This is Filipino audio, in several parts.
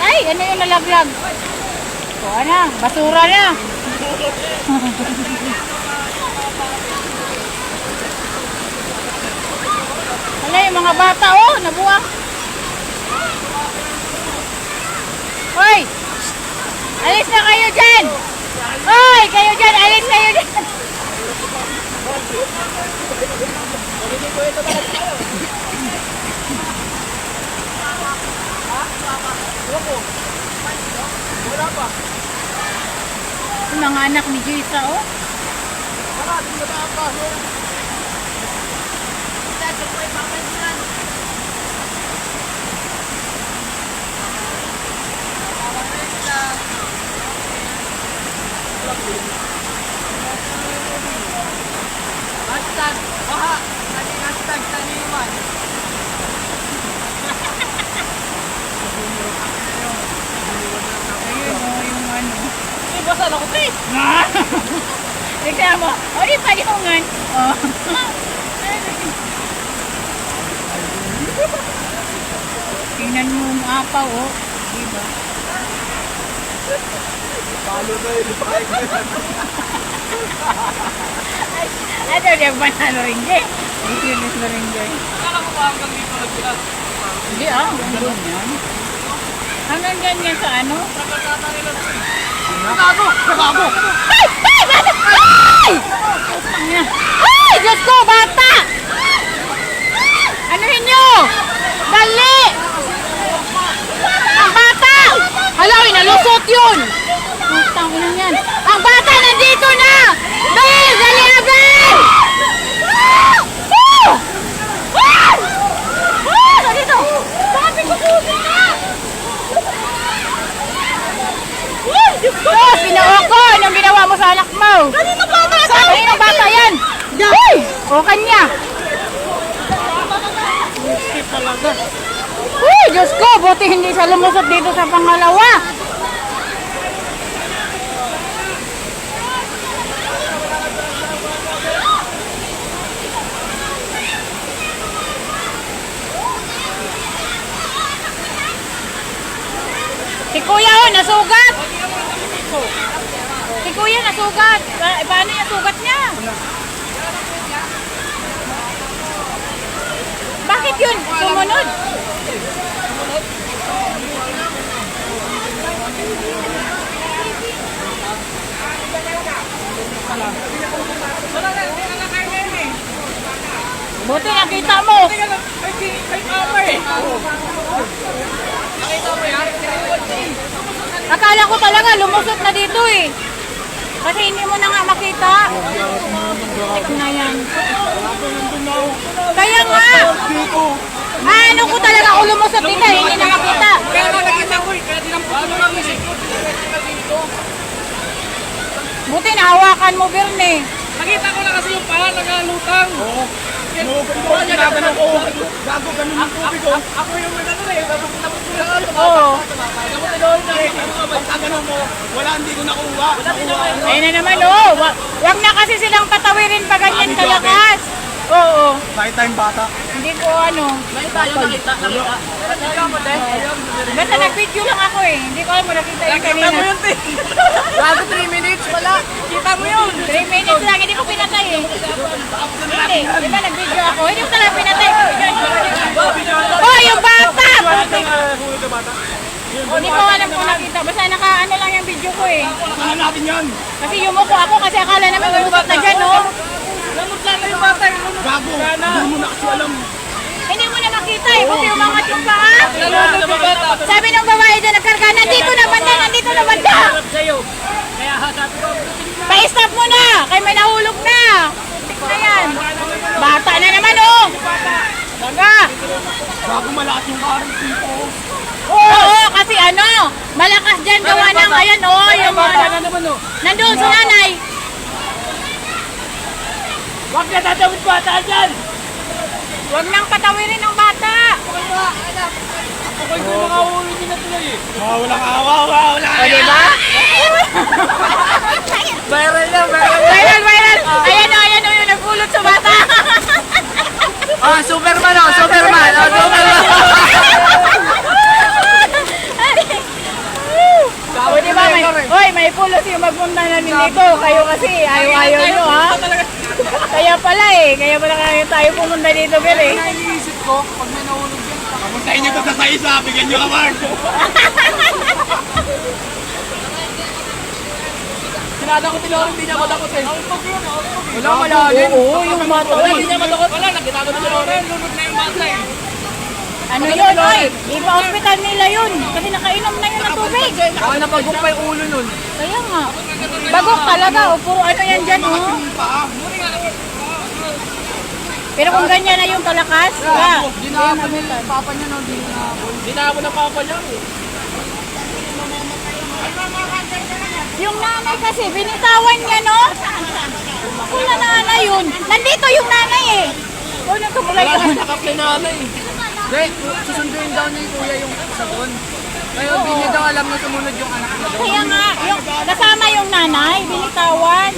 Ay, ano yung nalaglag? Kuha na, basura na. Wala yung mga bata, oh, nabuwang. Hoy! Alis na kayo dyan! Hoy! Kayo dyan! Alis kayo dyan! Yung mga anak ni Jisa, oh. Hashtag, baha. Hashtag, taniman. Ayun, oh, yung ano. Ay, basa na ko, pre. Tignan mo. O, di paliungan. Oh. Tingnan mo yung apaw, oh. Diba? Palo na yun. Ano, di ba na rin dyan? Ikinis na rin dyan. Akala mo ba hanggang dito nagbilas? Hindi ah, hanggang yan. Hanggang ganyan sa ano? Gago! Gago! Ay! Ay! Bata! Ay! Ay! Diyos ko, bata! Anuhin nyo! Dali! Ang bata! Hala, nalusot yun! Putang ina yan. Ang bata nandito na! Bel! Dali na, Bel! Ah! Ah! Ah! Dito! Sabi ko po na! Oh, pinuha ko! Anong ginawa mo sa anak mo? Kanino bata? Kanino bata yan? Uy! O kanya! Bullshit talaga. Uy! Diyos ko! Buti hindi siya lumusot dito sa pangalawa. Si Kuya oh, nasugat! Si Kuya nasugat! Paano yung sugat niya? Bakit yun? Sumunod? Buti nakita mo! Akala ko talaga lumusot na dito eh. Kasi hindi mo na nga makita. Tek na yan. Kaya nga. Ano ko talaga ako lumusot dito eh. Hindi na makita. Kaya nga nakita ko eh. Kaya dinampot ko lang kasi. Buti nahawakan mo, Berne. Nakita ko lang kasi yung pala nagalutang. Oo. Ginagano ko. Gago ganun yung tubig ko. Ako yung nagano eh. Tapos ko lang ako. Oo. Tapos doon na eh. Ano mo? Wala, hindi ko nakuha. Ayun na naman oh. Wag na kasi silang patawirin pa ganyan kalakas. Oo. Kahit tayong bata. Hindi ko ano. Nakita Nakita. Nakita mo din. Basta nag-video lang ako eh. Hindi ko alam mo nakita yung Nakita kanina. mo yun, te. Bago 3 minutes pala. Kita mo yun. 3 minutes lang. Hindi ko pinatay eh. Hindi. Di ba nag-video ako? Hindi ko talaga pinatay. Oh, yung bata! Hindi ko alam kung nakita. Basta naka-ano lang yung video ko eh. Ano natin yan? Kasi yumuko ako kasi akala naman lumusot na dyan oh. Lamot lang na yung bata. Gago. Hindi mo na kasi alam. Hindi mo na makita eh. Kasi umangat yung paa. Lamot yung bata. Sabi ng babae dyan nagkarga, nandito na banda, nandito na banda. Kaya sabi ko, Pa-stop mo na. Kaya may nahulog na. Na yan. Bata na naman oh. Baga. bago malakas yung karin dito. Oo, kasi ano, malakas dyan gawa ng, ayan oh, yung Bata na naman oh. nandun sa nanay. Huwag na tatawid bata dyan! Huwag nang patawirin ng bata. Ako yung mga ulo din na tuloy eh. Walang awa, wala. O, diba? Viral na, viral. Viral, viral. Ayan o, yung nagpulot sa bata. Ah, Superman oh, Superman. Oh, Superman. Nanay Pulos yung magpunta na nito. Kayo kasi, ayaw-ayaw nyo, ha? Kaya pala kaya tayo pumunta dito, Ber, eh. Iniisip ko, pag may nahulog yan, Kamustahin niyo ito sa isa, bigyan niyo ka, Mark. sinada ko tinawag, hindi niya madakot eh. Wala malalim. Oo, yung bata, Wala, eh. hindi niya madakot. Wala, nagkitago na tinawag. Lunod na yung bata eh. Ano yun, oy? Ipa-hospital nila yun. Kasi nakainom na yun ng tubig. Baka napagok pa yung ulo nun. Kaya nga. Bagok talaga, o. Puro ano yan dyan, oh. Pero kung ganyan na yung kalakas, wala. Dinapon niya yung papa niya, no? Dinapon ng papa niya. Yung nanay kasi, binitawan niya, no? Kung na nanay yun. Nandito yung nanay, eh. O, nagtumulay Wala ka. na nakap na nanay. Hindi, susunduin daw ni kuya yung sa doon. Ngayon, hindi niya daw alam na sumunod yung anak niya doon. Kaya nga, yung, kasama yung nanay, binitawan.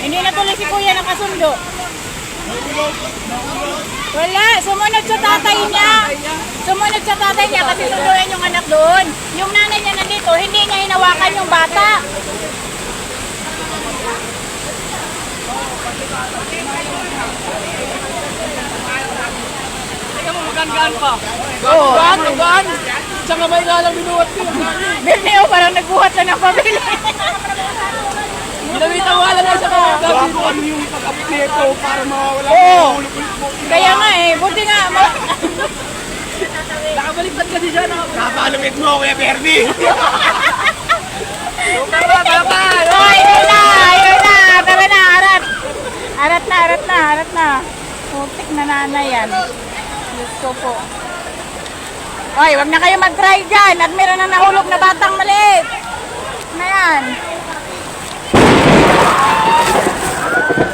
Hindi na tuloy si kuya nakasundo. Wala, sumunod sa tatay niya. Sumunod sa tatay niya kasi sunduin yung anak doon. Yung nanay niya nandito, hindi niya hinawakan yung bata. Teka mo, magaan pa. Oo. Gaan. Isang kamay nga lang binuhat ko. Birneo, parang nagbuhat na ng pabili. Ginamitan wala na sa kamay. Bago ano yung pag-update para mawawala Oo. yung ulo mo. Kaya nga buti nga. Nakabaliktad kasi siya. Napalumit mo, Kuya Bernie. Tama. Oy, yun na. Tara na, arat. Arat na. Putik na nanay yan. Diyos ko po. Oy, wag na kayo mag-try dyan. At meron na nahulog na batang maliit. Na yan.